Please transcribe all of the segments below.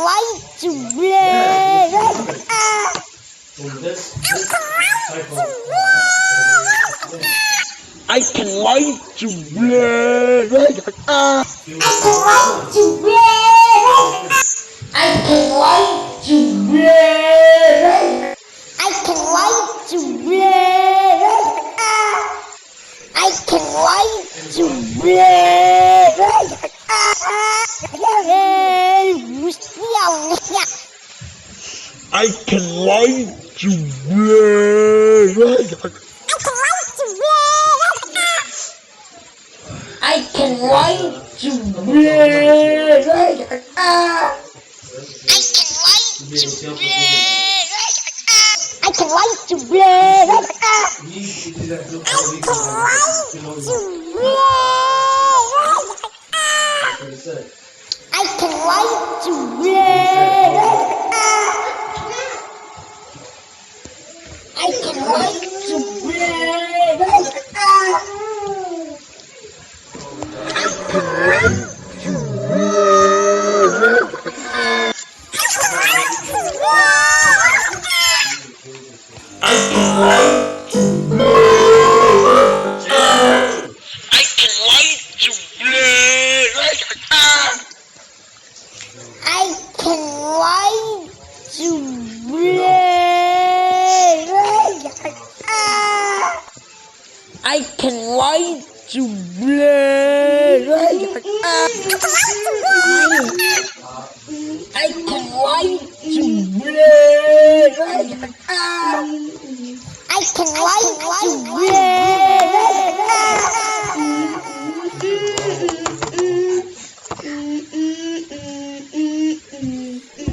like to play. I can like to play. I can like to play. I can like to play. I can like to play. I can like to play. I can like to play. I can like to play. I can like to play. I can like to play. I can like to play. I can like to play. I can like to play. I can like to play. I can like to play.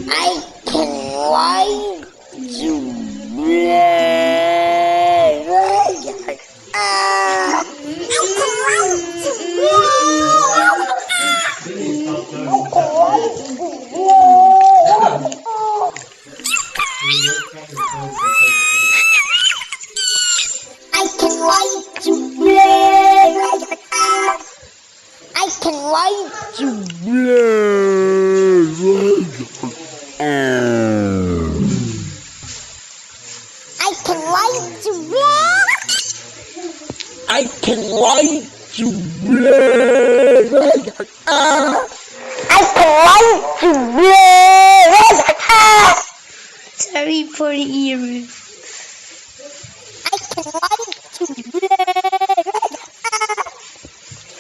I can like to play. I can like to play. I can like to play. I can like to play. Sorry for the earring. I can like to play.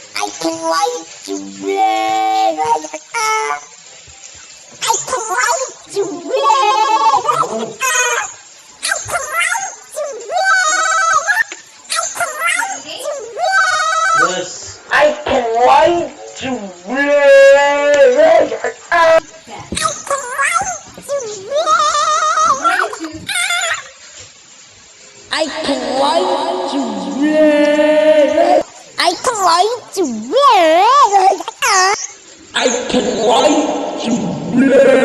I can like to play. I can like to play. Yes. I can like to play. I can like to play. I can like to play. I can like to play.